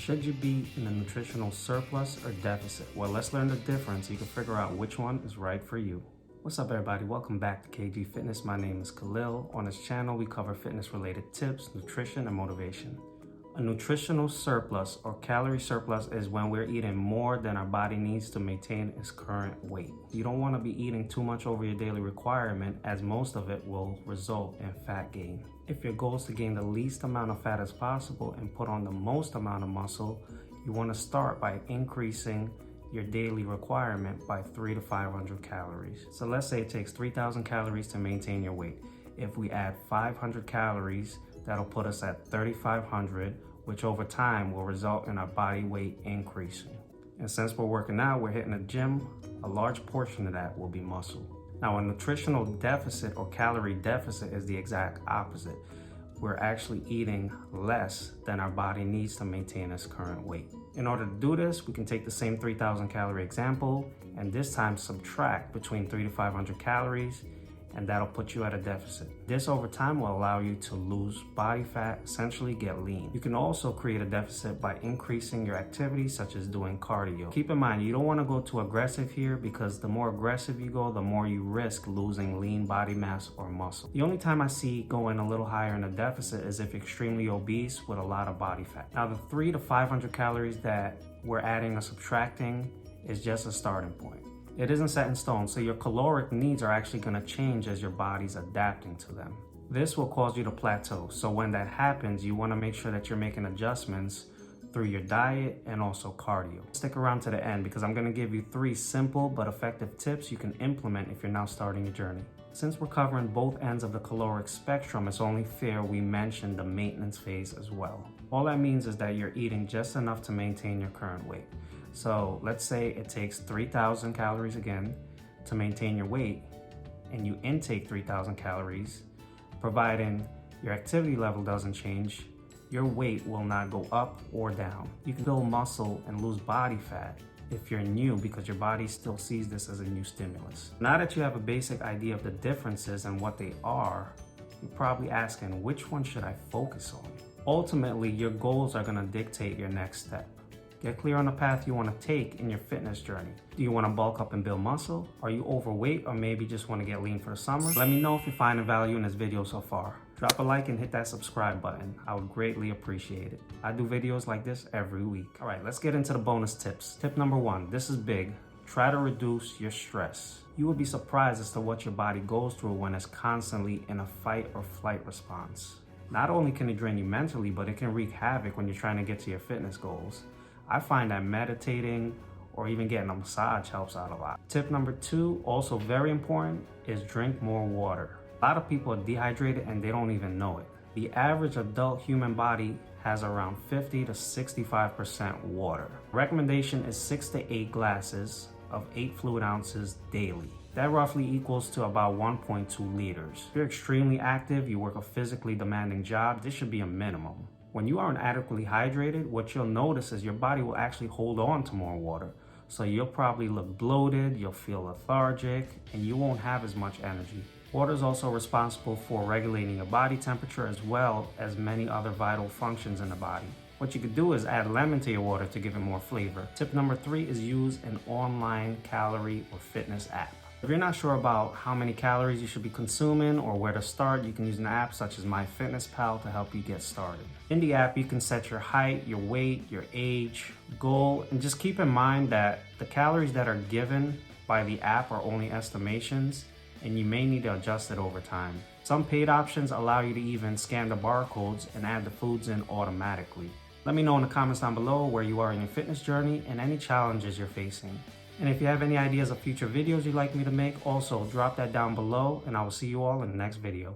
Should you be in a nutritional surplus or deficit? Well, let's learn the difference so you can figure out which one is right for you. What's up, everybody? Welcome back to KG Fitness. My name is Khalil. On this channel, we cover fitness-related tips, nutrition, and motivation. A nutritional surplus or calorie surplus is when we're eating more than our body needs to maintain its current weight. You don't want to be eating too much over your daily requirement, as most of it will result in fat gain. If your goal is to gain the least amount of fat as possible and put on the most amount of muscle, you want to start by increasing your daily requirement by 300 to 500 calories. So let's say it takes 3,000 calories to maintain your weight. If we add 500 calories, that'll put us at 3,500, which over time will result in our body weight increasing. And since we're working out, we're hitting the gym, a large portion of that will be muscle. Now, a nutritional deficit or calorie deficit is the exact opposite. We're actually eating less than our body needs to maintain its current weight. In order to do this, we can take the same 3,000 calorie example and this time subtract between 300 to 500 calories, and that'll put you at a deficit. This over time will allow you to lose body fat, essentially get lean. You can also create a deficit by increasing your activities such as doing cardio. Keep in mind, you don't want to go too aggressive here because the more aggressive you go, the more you risk losing lean body mass or muscle. The only time I see going a little higher in a deficit is if you're extremely obese with a lot of body fat. Now, the 300 to 500 calories that we're adding or subtracting is just a starting point. It isn't set in stone, so your caloric needs are actually going to change as your body's adapting to them. This will cause you to plateau, so when that happens, you want to make sure that you're making adjustments through your diet and also cardio. Stick around to the end because I'm going to give you 3 simple but effective tips you can implement if you're now starting your journey. Since we're covering both ends of the caloric spectrum, it's only fair we mention the maintenance phase as well. All that means is that you're eating just enough to maintain your current weight. So let's say it takes 3,000 calories again to maintain your weight, and you intake 3,000 calories, providing your activity level doesn't change, your weight will not go up or down. You can build muscle and lose body fat if you're new because your body still sees this as a new stimulus. Now that you have a basic idea of the differences and what they are, you're probably asking, which one should I focus on? Ultimately, your goals are going to dictate your next step. Get clear on the path you want to take in your fitness journey. Do you want to bulk up and build muscle? Are you overweight or maybe just want to get lean for the summer? Let me know if you're finding value in this video so far. Drop a like and hit that subscribe button. I would greatly appreciate it. I do videos like this every week. All right, let's get into the bonus tips. Tip number 1, this is big. Try to reduce your stress. You would be surprised as to what your body goes through when it's constantly in a fight or flight response. Not only can it drain you mentally, but it can wreak havoc when you're trying to get to your fitness goals. I find that meditating or even getting a massage helps out a lot. Tip number 2, also very important, is drink more water. A lot of people are dehydrated and they don't even know it. The average adult human body has around 50 to 65% water. Recommendation is 6 to 8 glasses of 8 fluid ounces daily. That roughly equals to about 1.2 liters. If you're extremely active, you work a physically demanding job, this should be a minimum. When you aren't adequately hydrated, what you'll notice is your body will actually hold on to more water. So you'll probably look bloated, you'll feel lethargic, and you won't have as much energy. Water is also responsible for regulating your body temperature as well as many other vital functions in the body. What you could do is add lemon to your water to give it more flavor. Tip number 3 is use an online calorie or fitness app. If you're not sure about how many calories you should be consuming or where to start, you can use an app such as MyFitnessPal to help you get started. In the app, you can set your height, your weight, your age, goal, and just keep in mind that the calories that are given by the app are only estimations, and you may need to adjust it over time. Some paid options allow you to even scan the barcodes and add the foods in automatically. Let me know in the comments down below where you are in your fitness journey and any challenges you're facing. And if you have any ideas of future videos you'd like me to make, also drop that down below, and I will see you all in the next video.